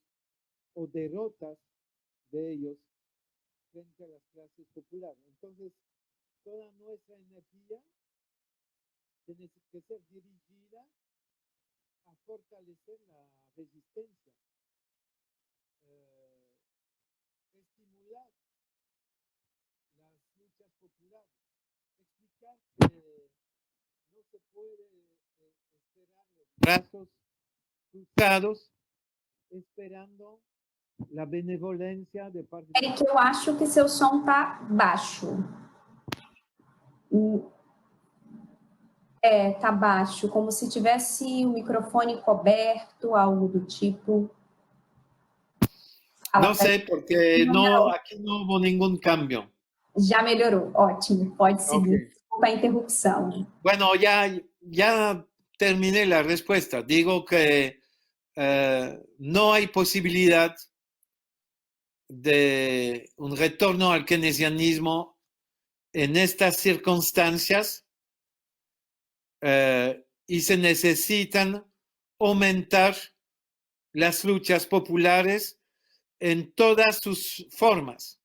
o derrotas de ellos frente a las clases populares. Entonces, toda nuestra energía tiene que ser dirigida a fortalecer la resistencia, estimular explicar que no se puede esperar los brazos cruzados esperando la benevolencia de parte É que eu acho que seu som tá baixo. Tá baixo, como se tivesse o microfone coberto, algo do tipo. No sé, porque no, aquí no hubo ningún cambio. Já melhorou, ótimo, pode seguir. Okay. Desculpa a interrupção. Bueno, ya terminé la respuesta. Digo que no hay posibilidad de un retorno al keynesianismo en estas circunstancias y se necesitan aumentar las luchas populares en todas sus formas.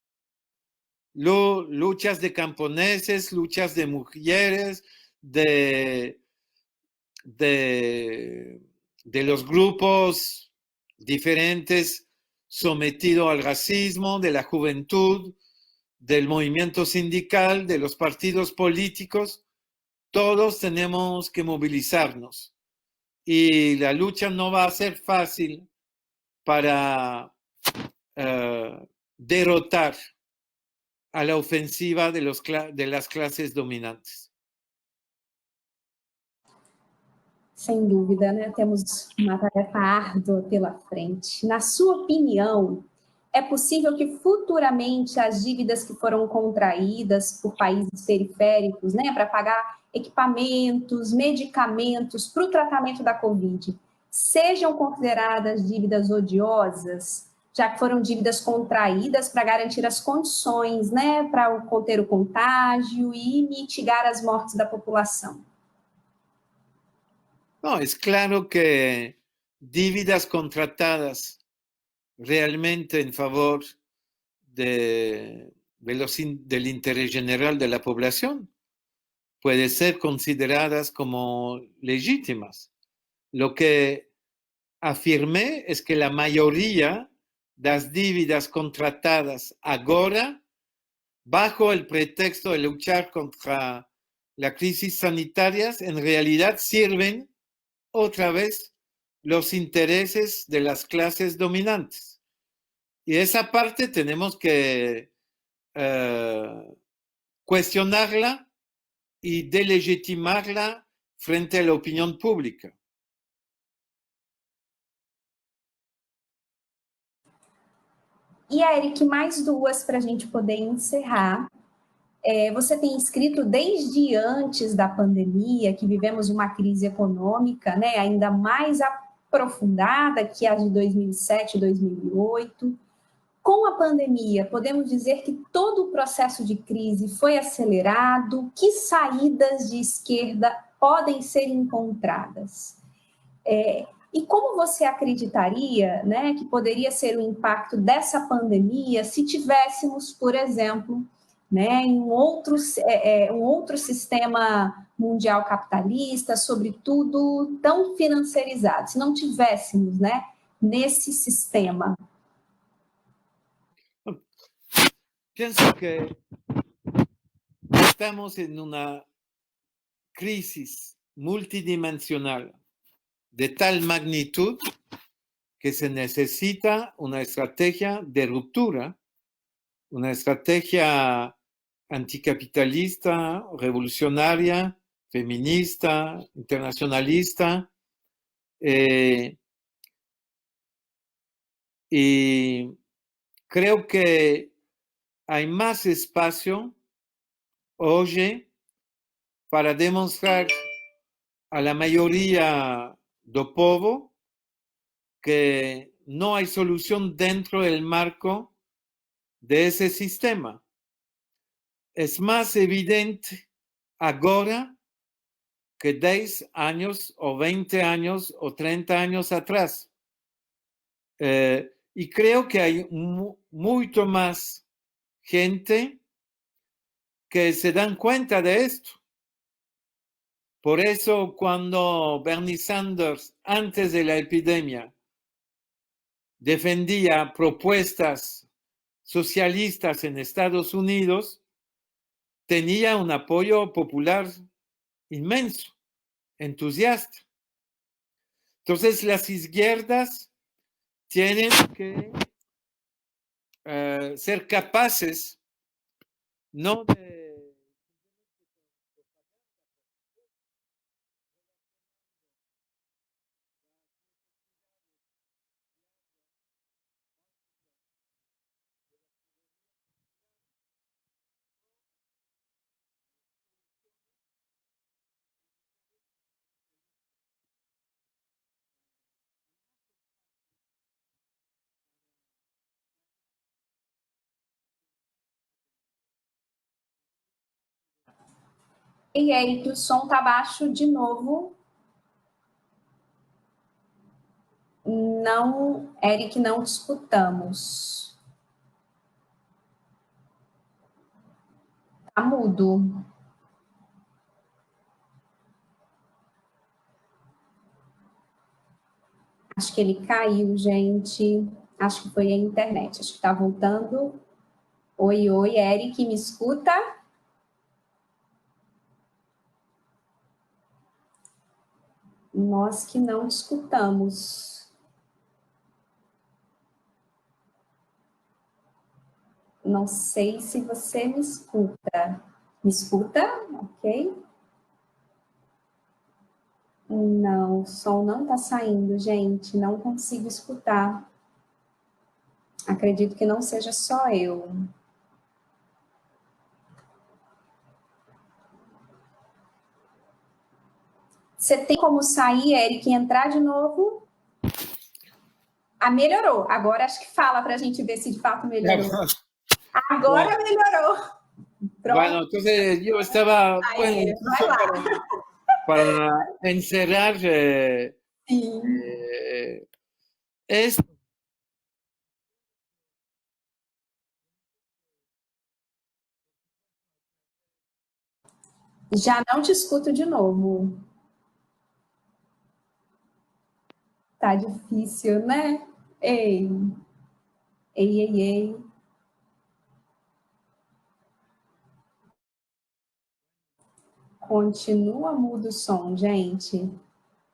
Luchas de camponeses, luchas de mujeres, de los grupos diferentes sometidos al racismo, de la juventud, del movimiento sindical, de los partidos políticos. Todos tenemos que movilizarnos y la lucha no va a ser fácil para derrotar a la ofensiva de las clases dominantes. Sem dúvida, né? Temos uma tarefa árdua pela frente. Na sua opinião, é possível que futuramente as dívidas que foram contraídas por países periféricos, né, para pagar equipamentos, medicamentos para o tratamento da Covid, sejam consideradas dívidas odiosas, já que foram dívidas contraídas para garantir as condições, né, para conter o contágio e mitigar as mortes da população? No, es claro que dívidas contratadas realmente en favor del interés general de la población pueden ser consideradas como legítimas. Lo que afirmé es que la mayoría de las dívidas contratadas ahora, bajo el pretexto de luchar contra la crisis sanitarias, en realidad sirven otra vez los intereses de las clases dominantes. Y esa parte tenemos que cuestionarla y delegitimarla frente a la opinión pública. E, Eric, mais duas para a gente poder encerrar. Você tem escrito desde antes da pandemia que vivemos uma crise econômica, né, ainda mais aprofundada que a de 2007 e 2008. Com a pandemia, podemos dizer que todo o processo de crise foi acelerado? Que saídas de esquerda podem ser encontradas? E como você acreditaria, né, que poderia ser o impacto dessa pandemia se tivéssemos, por exemplo, né, em um outro sistema mundial capitalista, sobretudo tão financiarizado, se não tivéssemos, né, nesse sistema? Pienso que estamos en una crisis multidimensional de tal magnitud que se necesita una estrategia de ruptura, una estrategia anticapitalista, revolucionaria, feminista, internacionalista, y creo que hay más espacio hoy para demostrar a la mayoría del pueblo que no hay solución dentro del marco de ese sistema. Es más evidente ahora que 10 años o 20 años o 30 años atrás. Y creo que hay mucho más gente que se dan cuenta de esto. Por eso cuando Bernie Sanders, antes de la epidemia, defendía propuestas socialistas en Estados Unidos, tenía un apoyo popular inmenso, entusiasta. Entonces, las izquierdas tienen que ser capaces no de E Eric, o som está baixo de novo. Não, Eric, não te escutamos. Está mudo. Acho que ele caiu, gente. Acho que foi a internet. Acho que está voltando. Oi, oi, Eric, me escuta? Nós que não te escutamos. Não sei se você me escuta. Me escuta? Ok. Não, o som não está saindo, gente. Não consigo escutar. Acredito que não seja só eu. Você tem como sair, Eric, e entrar de novo? Ah, melhorou. Agora acho que fala para a gente ver se de fato melhorou. Agora melhorou. Pronto. Bueno, entonces yo estaba para encerrar esto. Já não te escuto de novo. Tá difícil, né? Ei. Ei, ei, ei. Continua mudo o som, gente.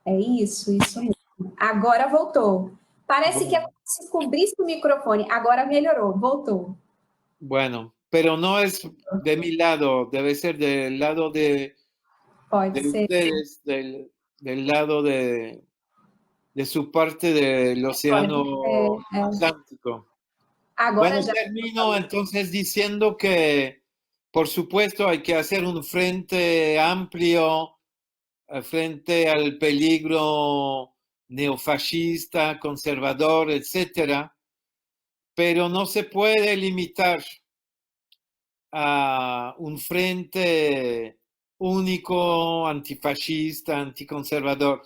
É isso mesmo. Agora voltou. Parece que é como se cobrisse o microfone. Agora melhorou, voltou. Bueno, pero no es de mi lado, debe ser del lado de ustedes, del lado de su parte del océano Atlántico. Agora bueno, termino entonces diciendo que, por supuesto, hay que hacer un frente amplio frente al peligro neofascista, conservador, etcétera, pero no se puede limitar a un frente único, antifascista, anticonservador.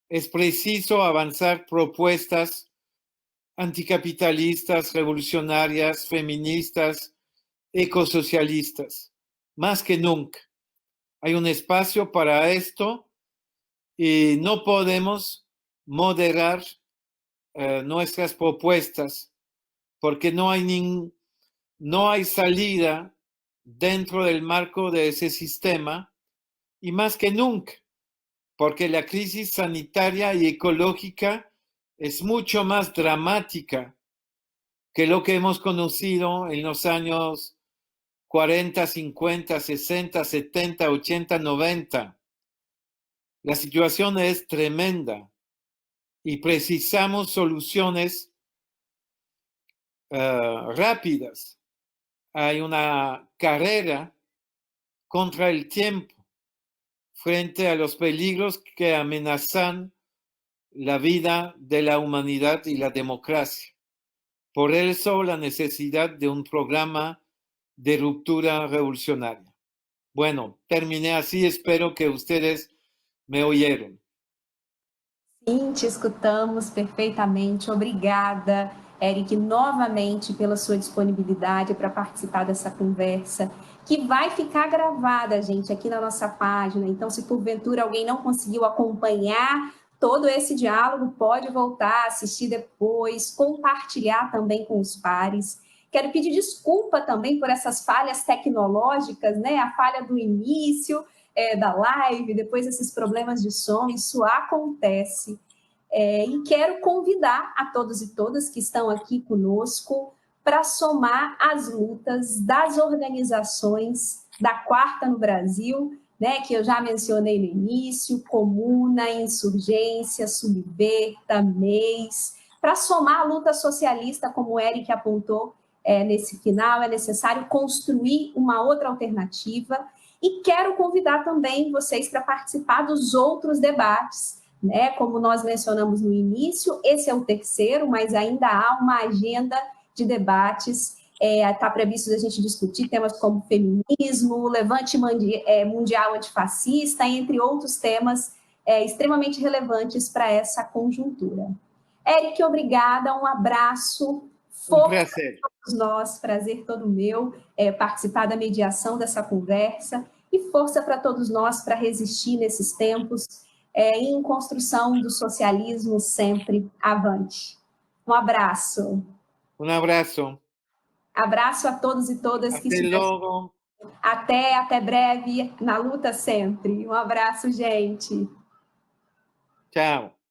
Es preciso avanzar propuestas anticapitalistas, revolucionarias, feministas, ecosocialistas, más que nunca. Hay un espacio para esto y no podemos moderar nuestras propuestas porque no hay salida dentro del marco de ese sistema y más que nunca, porque la crisis sanitaria y ecológica es mucho más dramática que lo que hemos conocido en los años 40, 50, 60, 70, 80, 90. La situación es tremenda y precisamos soluciones rápidas. Hay una carrera contra el tiempo frente a los peligros que amenazan la vida de la humanidad y la democracia. Por eso la necesidad de un programa de ruptura revolucionaria. Bueno, terminé así, espero que ustedes me oyeron. Sim, te escutamos perfeitamente. Obrigada, Eric, novamente pela sua disponibilidade para participar dessa conversa, que vai ficar gravada, gente, aqui na nossa página. Então, se porventura alguém não conseguiu acompanhar todo esse diálogo, pode voltar, assistir depois, compartilhar também com os pares. Quero pedir desculpa também por essas falhas tecnológicas, né? A falha do início da live, depois esses problemas de som, isso acontece. E quero convidar a todos e todas que estão aqui conosco para somar as lutas das organizações da Quarta no Brasil, né, que eu já mencionei no início, Comuna, Insurgência, Subverta, MEIS, para somar a luta socialista, como o Eric apontou nesse final, é necessário construir uma outra alternativa. E quero convidar também vocês para participar dos outros debates, né? Como nós mencionamos no início, esse é o terceiro, mas ainda há uma agenda de debates. Está previsto a gente discutir temas como feminismo, levante mundial antifascista, entre outros temas extremamente relevantes para essa conjuntura. Eric, obrigada, um abraço. Força para todos nós, prazer todo meu participar da mediação dessa conversa, e força para todos nós para resistir nesses tempos, em construção do socialismo sempre avante. Um abraço. Um abraço. Abraço a todos e todas que Até logo. Até breve, na luta sempre. Um abraço, gente. Tchau.